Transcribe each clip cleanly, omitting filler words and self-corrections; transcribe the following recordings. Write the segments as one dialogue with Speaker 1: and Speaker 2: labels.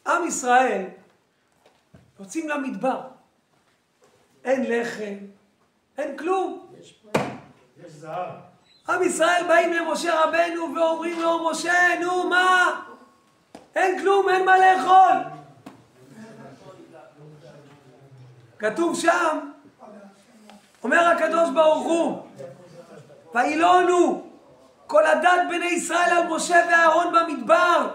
Speaker 1: עם ישראל יוצאים למדבר. אין לחם, אין כלום.
Speaker 2: יש זהב.
Speaker 1: עם ישראל באים למשה רבנו ואומרים לו, משה, נו מה? אין כלום, אין מה לאכול. כתוב שם, אומר הקדוש ברוך הוא, וילונו כל עדת בני ישראל על משה ואהרון במדבר,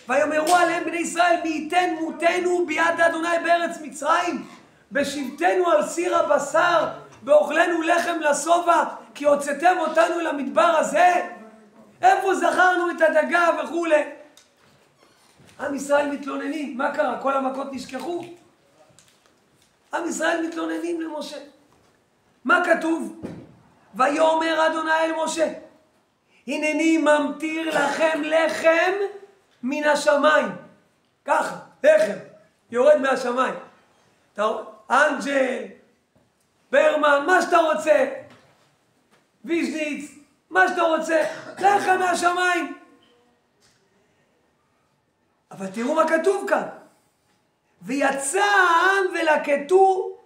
Speaker 1: ויאמרו עליהם בני ישראל, מי ייתן מותנו ביד אדוני בארץ מצרים, בשבתנו על סיר הבשר, באוכלנו לחם לשובע, כי הוצאתם אותנו למדבר הזה. איפה זכרנו את הדגה וכו'. עם ישראל מתלוננים, מה קרה? כל המכות נשכחו? עם ישראל מתלוננים למשה. מה כתוב? ויאמר אדוני אל משה, הנני ממטיר לכם לחם מן השמיים. ככה, לחם, יורד מהשמיים. אנג'ל, ברמן, מה שאתה רוצה, ויז'ניץ, מה שאתה רוצה, לחם מהשמיים. אבל תראו מה כתוב כאן. ויצא העם ולקטו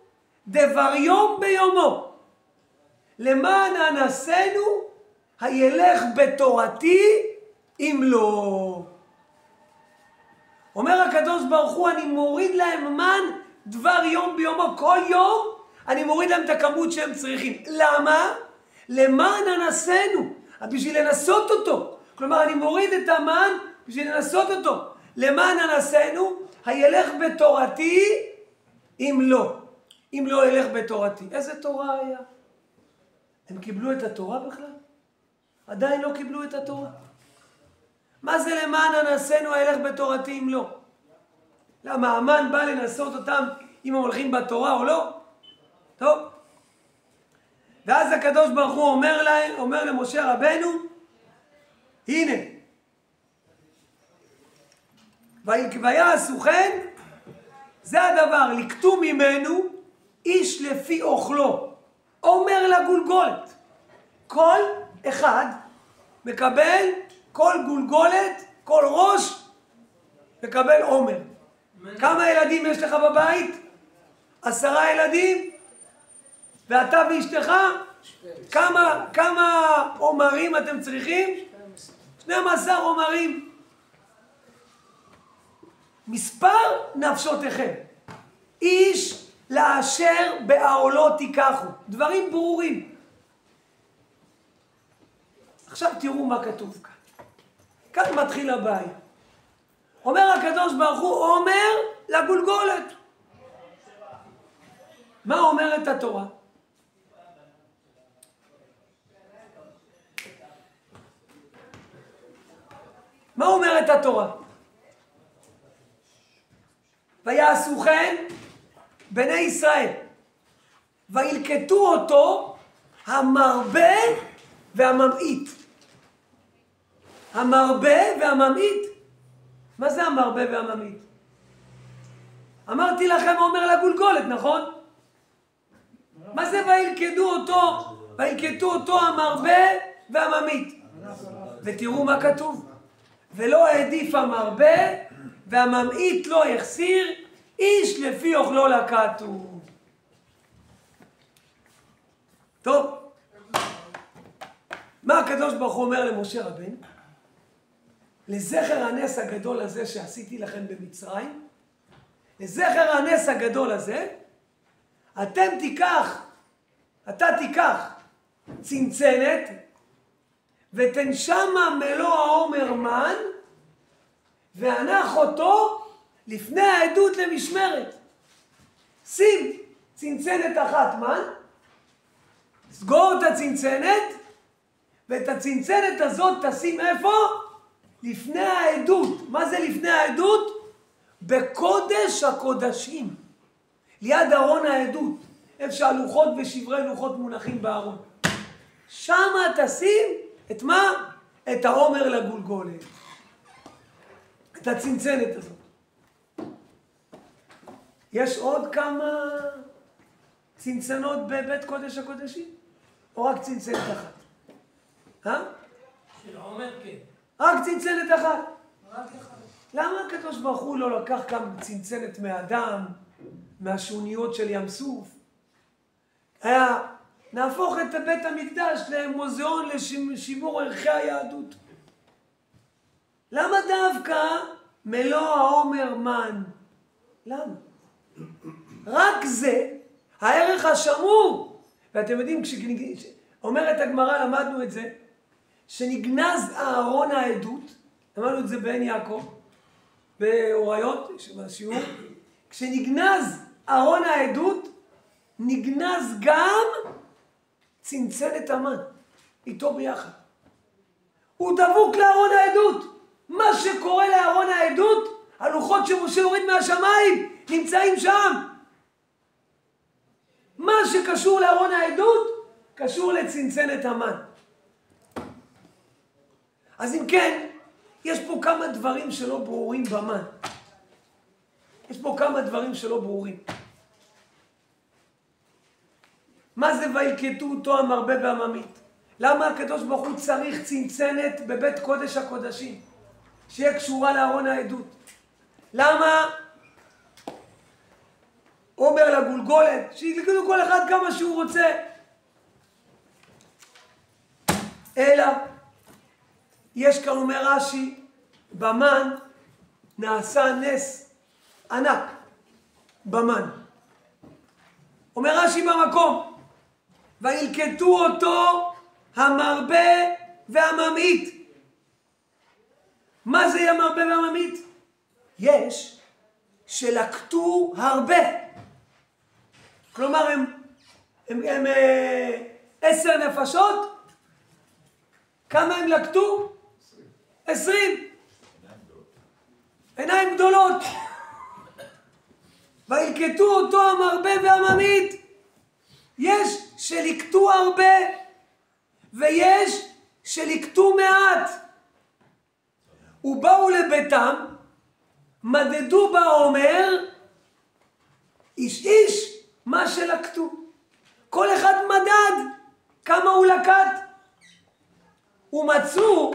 Speaker 1: דבר יום ביומו, למען אנסנו הילך בתורתי אם לא. אומר הקדוש ברוך הוא, אני מוריד להם מן דבר יום ביומו. כל יום אני מוריד להם את הכמות שהם צריכים. למה? למען אנסנו, בשביל לנסות אותו. כלומר, אני מוריד את המן בשביל לנסות אותו. למען אנסנו הילך בתורתי אם לא. אם לא ילך בתורתי. איזה תורה היה? הם קיבלו את התורה בכלל? עדיין לא קיבלו את התורה. מה זה למען אנסנו הילך בתורתי אם לא? למה המן בא לנסות אותם אם הם הולכים בתורה או לא? טוב. ואז הקדוש ברוך הוא אומר למשה רבנו, הנה, ויעשו כן, זה הדבר, לקטו ממנו איש לפי אוכלו, אומר לגולגולת. כל אחד מקבל, כל גולגולת, כל ראש, מקבל עומר. כמה ילדים יש לך בבית? 10 ילדים? ואתה ואשתך? כמה עומרים אתם צריכים? 12 עומרים. מספר נפשותיכם. איש לאשר בעולו תיקחו. דברים ברורים. עכשיו תראו מה כתוב כאן. כאן מתחיל הבעיה. אומר הקדוש ברוך הוא, אומר לגולגולת. מה אומרת התורה? מה אומרת התורה? ויעשו כן בני ישראל, וילקטו אותו המרבה והממעיט. המרבה והממעיט? מה זה המרבה והממעיט? אמרתי לכם, אומר לגולגולת, נכון? מה זה וילקטו אותו המרבה והממעיט? ותראו מה כתוב. ולא העדיף המרבה והממעיט לא יחסיר, איש לפי אוכלו לקטו. טוב, מה הקדוש ברוך הוא אומר למשה רבנו? לזכר הנס הגדול הזה שעשיתי לכם במצרים, לזכר הנס הגדול הזה, אתה תיקח צנצנת, ותן שמה מלוא העומר מן, והנח אותו לפני העדות למשמרת. שים צנצנת אחת מן, סגור את הצנצנת, ואת הצנצנת הזאת תשים איפה? לפני העדות. מה זה לפני העדות? בקודש הקודשים. ליד ארון העדות. איפה שהלוחות ושברי לוחות מונחים בארון. שמה תשים את מה? את העומר לגולגולת. את הצנצנת הזאת. יש עוד כמה צנצנות בבית קודש הקודשים? או רק צנצנת אחת?
Speaker 3: של עומר כן.
Speaker 1: רק צנצנת אחת.
Speaker 3: רק אחד.
Speaker 1: למה הקדוש ברוך הוא לא לקח כאן צנצנת מהאדם, מהשוניות של ים סוף? נהפוך את בית המקדש למוזיאון לשימור ערכי היהדות. למה דווקא מלוא העומר מן? למה? רק זה הערך השמור. ואתם יודעים, אומרת הגמרא, למדנו את זה, שנגנז אהרון העדות, למדנו את זה בעין יעקב, באוריות, בשיעור, כשנגנז אהרון העדות, נגנז גם צנצנת המן, איתו ביחד. הוא דבוק לאהרון העדות. מה שקורה לאהרון העדות, הלוחות שמשה הוריד מהשמיים, נמצאים שם. מה שקשור לאהרון העדות, קשור לצנצנת המן. אז אם כן, יש פה כמה דברים שלא ברורים במן. יש פה כמה דברים שלא ברורים. מה זה וילקטו אותו המרבה והממית? למה הקדוש ברוך הוא צריך צנצנת בבית קודש הקודשים? שיהיה קשורה לארון העדות. למה? אומר לגולגולת, שיגלגלו כל אחד כמה שהוא רוצה. אלא, יש כאן אומר רש"י, במן נעשה נס ענק. במן. אומר רש"י במקום, וילקטו אותו המרבה והממית. מה זה המרבה והממית? יש שלקטו הרבה. כלומר, הם 10 נפשות. כמה הם לקטו? 20. עיניים גדולות. וילקטו אותו המרבה והממית. יש שלקטו הרבה, ויש שלקטו מעט. ובאו לביתם, מדדו בעומר, איש איש מה שלקטו. כל אחד מדד כמה הוא לקט. ומצאו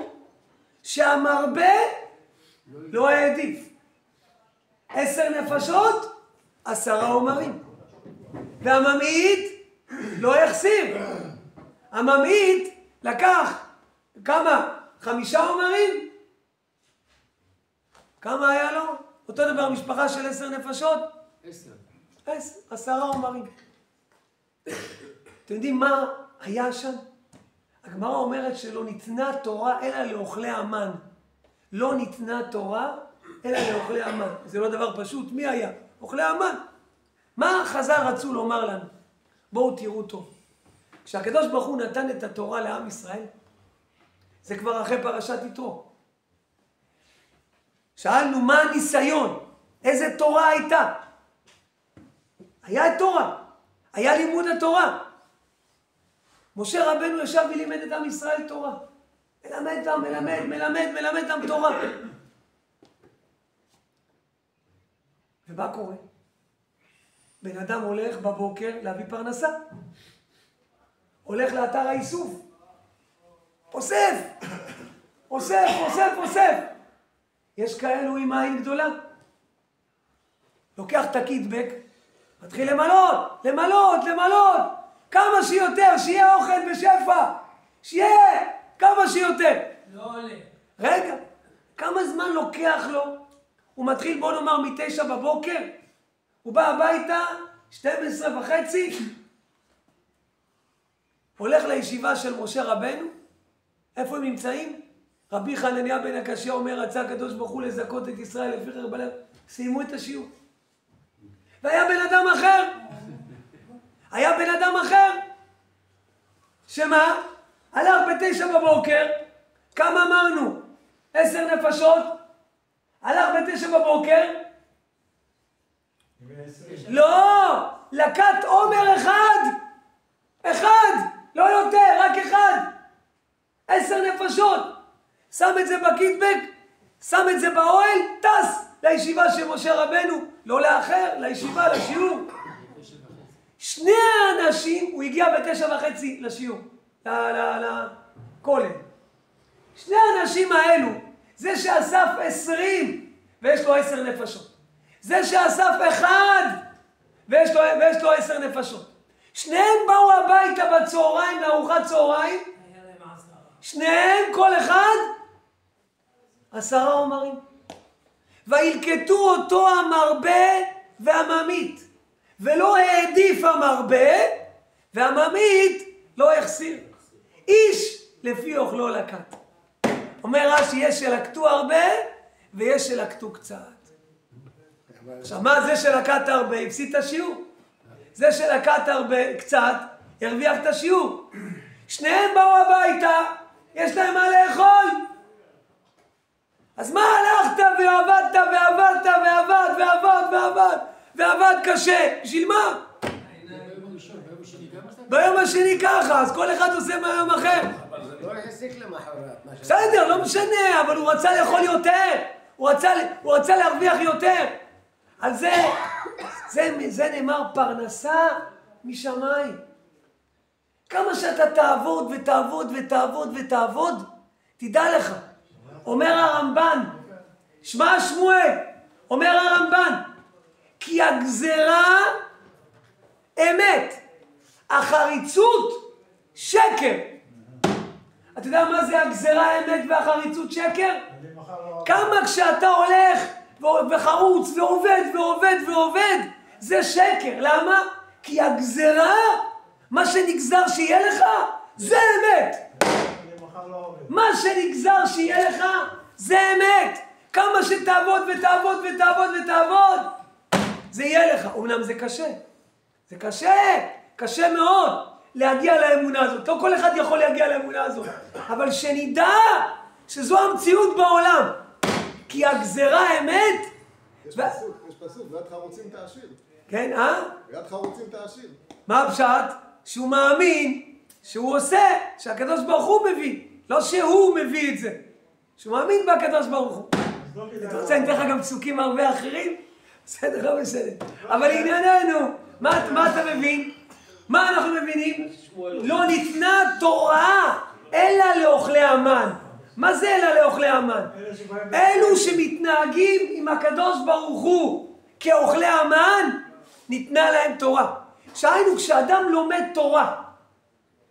Speaker 1: שהמרבה לא העדיף. 10 נפשות, 10 עומרים. והממעיט לא החסיר. הממעיט לקח כמה? 5 עומרים? כמה היה לו? אותו דבר משפחה של 10 נפשות? 10 עומרים. אתם יודעים מה היה שם? הגמרא אומרת שלא ניתנה תורה אלא לאוכלי המן. לא ניתנה תורה אלא לאוכלי המן. זה לא דבר פשוט. מי היה? אוכלי המן. מה חז"ל רצו לומר לנו? בואו תראו טוב. כשהקדוש ברוך הוא נתן את התורה לעם ישראל, זה כבר אחרי פרשת יתרו. שאלנו מה הניסיון? איזה תורה הייתה? היה את תורה. היה לימוד התורה. משה רבנו ישב ולימד את עם ישראל תורה. מלמד אותם תורה. ומה קורה? בן אדם הולך בבוקר להביא פרנסה. הולך לאתר האיסוף. אוסף. יש כאלו עם עין גדולה. לוקח את הקיטבק, מתחיל למלות. כמה שיותר, שיהיה אוכל בשפע. שיהיה כמה שיותר.
Speaker 3: לא עולה.
Speaker 1: רגע, כמה זמן לוקח לו? הוא מתחיל, בוא נאמר, 9 בבוקר. הוא בא הביתה, 12:30. הולך לישיבה של משה רבנו. איפה הם נמצאים? רבי חנניה בן הקשיא אומר, רצה הקדוש ברוך הוא לזכות את ישראל לפי חרב בלב. סיימו את השיעור. והיה בן אדם אחר. שמה? הלך 9 בבוקר. כמה אמרנו? 10 נפשות. הלך 9 בבוקר. לא! לקט עומר אחד. לא יותר, רק אחד. 10 נפשות. שם את זה בקיטבק, שם את זה באוהל, טס לישיבה של משה רבנו, לא לאחר, לישיבה, לשיעור. 2 אנשים, הוא הגיע 9:30 לשיעור, לכולל. 2 האנשים האלו, זה שאסף 20 ויש לו 10 נפשות. זה שאסף אחד ויש לו 10 נפשות. שניהם באו הביתה בצהריים, לארוחת צהריים. שניהם, כל אחד, 10 עומרים. וילקטו אותו המרבה והממית. ולא העדיף המרבה, והממית לא החסיר. איש לפי אוכלו לקט. אומר רש"י, יש שלקטו הרבה ויש שלקטו קצת. עכשיו, מה זה שלקט הרבה? הפסיד את השיעור. זה שלקט הרבה קצת, הרוויח את השיעור. שניהם באו הביתה, יש להם מה לאכול. אז מה הלכת ועבדת ועבדת ועבד ועבד ועבד ועבד קשה? בשביל מה? ביום השני ככה, אז כל אחד עושה מהיום אחר.
Speaker 3: אבל זה לא יחזיק למחרת.
Speaker 1: בסדר, לא משנה, אבל הוא רצה לאכול יותר. הוא רצה להרוויח יותר. על זה נאמר פרנסה משמיים. כמה שאתה תעבוד ותעבוד ותעבוד ותעבוד, תדע לך, אומר הרמב"ן, שמע שמואל, אומר הרמב"ן, כי הגזרה אמת, החריצות שקר. אתה יודע מה זה הגזרה האמת והחריצות שקר? כמה כשאתה הולך וחרוץ ועובד ועובד ועובד, זה שקר. למה? כי הגזרה, מה שנגזר שיהיה לך, זה אמת. מה שנגזר שיהיה לך, זה אמת. כמה שתעבוד ותעבוד ותעבוד ותעבוד, זה יהיה לך. אומנם זה קשה. זה קשה, קשה מאוד להגיע לאמונה הזאת. לא כל אחד יכול להגיע לאמונה הזאת. אבל שנדע שזו המציאות בעולם. כי הגזרה האמת...
Speaker 4: יש פסוק, ויד חרוצים תעשיר.
Speaker 1: כן,
Speaker 4: ויד חרוצים תעשיר.
Speaker 1: מה הפשט? שהוא מאמין, שהוא עושה, שהקדוש ברוך הוא מביא. לא שהוא מביא את זה. שהוא מאמין בקדוש ברוך הוא. אתה רוצה, אני אתן לך גם פסוקים הרבה אחרים? בסדר, לא בסדר. אבל ענייננו, מה אתה מבין? מה אנחנו מבינים? לא ניתנה תורה אלא לאוכלי המן. מה זה אלא לאוכלי המן? אלו שמתנהגים עם הקדוש ברוך הוא כאוכלי המן, ניתנה להם תורה. שהיינו, כשאדם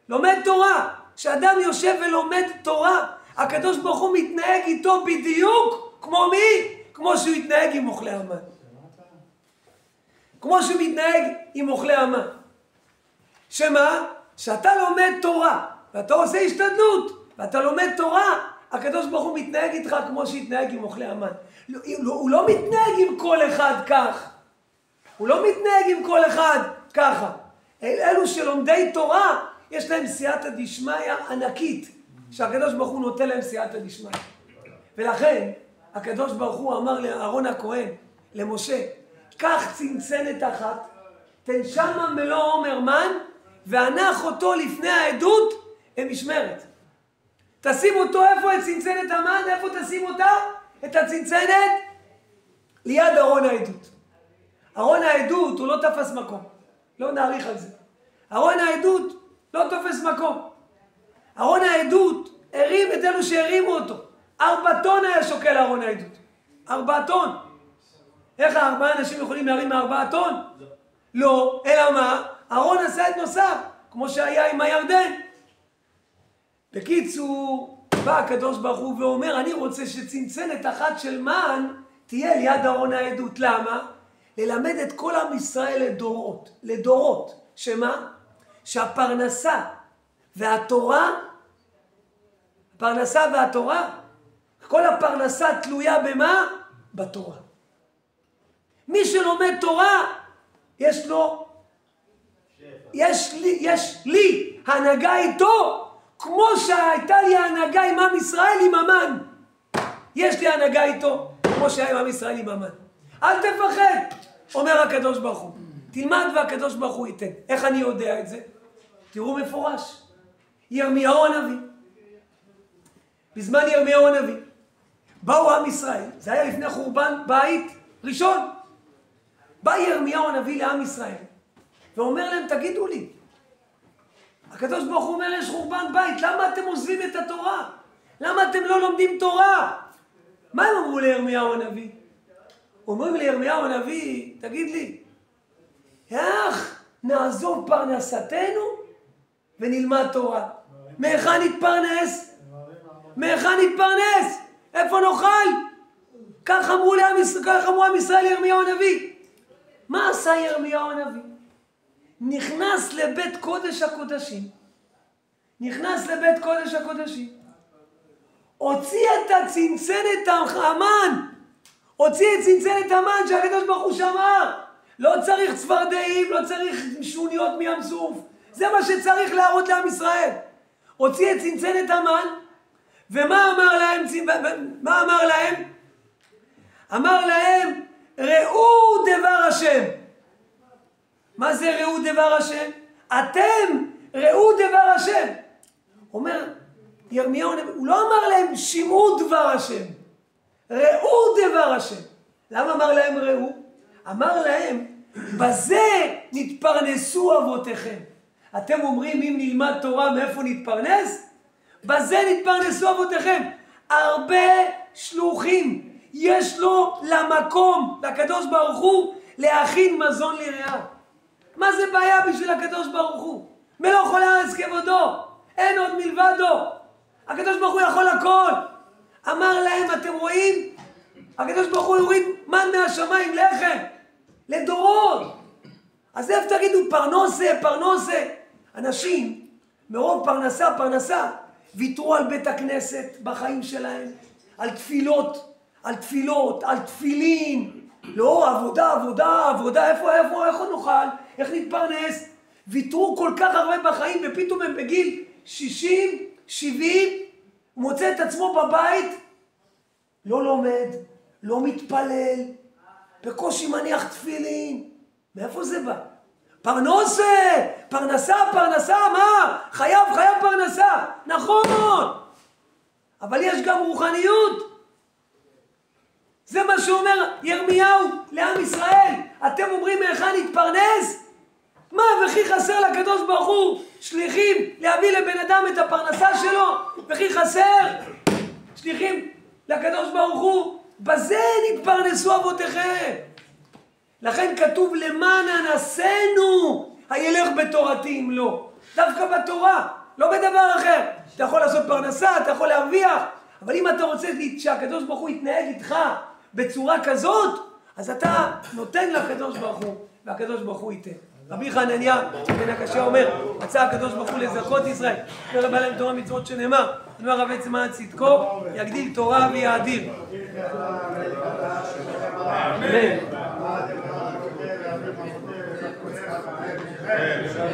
Speaker 1: לומד תורה, כשאדם יושב ולומד תורה, הקדוש ברוך הוא מתנהג איתו בדיוק כמו מי? כמו שהוא יתנהג עם אוכלי המן. כמו שהוא מתנהג עם אוכלי המן. שמה? שאתה לומד תורה, ואתה עושה השתדלות, ואתה לומד תורה, הקדוש ברוך הוא מתנהג איתך כמו שהתנהג עם אוכלי המן. הוא לא מתנהג עם כל אחד כך. הוא לא מתנהג עם כל אחד ככה. אלו שלומדי תורה, יש להם סייעתא דשמיא ענקית, שהקדוש ברוך הוא נותן להם סייעתא דשמיא. ולכן, הקדוש ברוך הוא אמר לאהרון הכהן, למשה, קח צנצנת אחת, תן שמה מלוא עומר מן, והנח אותו לפני העדות למשמרת. תשים אותו, איפה את צנצנת המן? איפה תשים אותה? את הצנצנת? ליד ארון העדות. ארון העדות הוא לא תפס מקום. לא נאריך על זה. ארון העדות לא תופס מקום. ארון העדות הרים את אלו שהרימו אותו. 4 טון היה שוקל ארון העדות. 4 טון. איך 4 אנשים יכולים להרים 4 טון? לא, אלא מה? ארון עשה את נוסף, כמו שהיה עם הירדן. בקיצור, בא הקדוש ברוך הוא ואומר, אני רוצה שצנצנת אחת של מן תהיה ליד ארון העדות. למה? ללמד את כל עם ישראל לדורות. שמה? שהפרנסה והתורה, כל הפרנסה תלויה במה? בתורה. מי שלומד תורה, יש לי הנהגה איתו, כמו שהייתה לי ההנהגה עם עם ישראל עם המן. יש לי הנהגה איתו, כמו שהיה עם עם ישראל עם המן. אל תפחד, אומר הקדוש ברוך הוא. תלמד והקדוש ברוך הוא ייתן. איך אני יודע את זה? תראו מפורש. ירמיהו הנביא. בזמן ירמיהו הנביא. באו עם ישראל. זה היה לפני חורבן בית ראשון. בא ירמיהו הנביא לעם ישראל. ואומר להם, תגידו לי. הקדוש ברוך הוא אומר, יש חורבן בית. למה אתם עוזבים את התורה? למה אתם לא לומדים תורה? מה הם אמרו לירמיהו הנביא? אומרים לירמיהו הנביא, תגיד לי, איך נעזוב פרנסתנו ונלמד תורה? מהיכן נתפרנס? מהיכן נתפרנס? איפה נאכל? כך אמרו עם ישראל לירמיהו הנביא. מה עשה ירמיהו הנביא? נכנס לבית קודש הקודשים. נכנס לבית קודש הקודשים. הוציא את הצנצנת המן. הוציא את צנצנת המן שהקדוש ברוך הוא שמר. לא צריך צפרדעים, לא צריך שוניות מים סוף. זה מה שצריך להראות לעם ישראל. הוציא את צנצנת המן, ומה אמר להם? מה אמר להם? אמר להם, ראו דבר השם. מה זה ראו דבר השם? אתם ראו דבר השם. אומר ירמיהו, הוא לא אמר להם שמעו דבר השם. ראו דבר השם. למה אמר להם ראו? אמר להם, בזה נתפרנסו אבותיכם. אתם אומרים אם נלמד תורה מאיפה נתפרנס? בזה נתפרנסו אבותיכם. הרבה שלוחים יש לו למקום, לקדוש ברוך הוא, להכין מזון לרעיו. מה זה בעיה בשביל הקדוש ברוך הוא? מלוא כל הארץ כבודו, אין עוד מלבדו. הקדוש ברוך הוא יכול הכל. אמר להם, אתם רואים? הקדוש ברוך הוא יוריד מן מהשמיים, לחם, לדורות. אז איפה תגידו פרנסה? אנשים, מרוב פרנסה, ויתרו על בית הכנסת בחיים שלהם, על תפילות, על תפילין. לא, עבודה, איפה נאכל? איך נתפרנס? ויתרו כל כך הרבה בחיים, ופתאום הם בגיל 60, 70, הוא מוצא את עצמו בבית, לא לומד, לא מתפלל, בקושי מניח תפילין. מאיפה זה בא? פרנסה, מה? חייב פרנסה. נכון, אבל יש גם רוחניות. זה מה שאומר ירמיהו לעם ישראל. אתם אומרים מהיכן נתפרנס? מה, וכי חסר לקדוש ברוך הוא שליחים להביא לבן אדם את הפרנסה שלו? וכי חסר שליחים לקדוש ברוך הוא? בזה נתפרנסו אבותיכם. לכן כתוב למען אנסינו הילך בתורתי אם לא. דווקא בתורה, לא בדבר אחר. אתה יכול לעשות פרנסה, אתה יכול להרוויח, אבל אם אתה רוצה שהקדוש ברוך הוא יתנהג איתך בצורה כזאת, אז אתה נותן לקדוש ברוך הוא, והקדוש ברוך הוא ייתן. רבי חנניה בן הקשה אומר, רצה הקדוש ברוך הוא לזכות ישראל, ורבה להם תורה מצוות שנאמר, דבר רבי צמא צדקו, יגדיל תורה ויאדיר. אמן.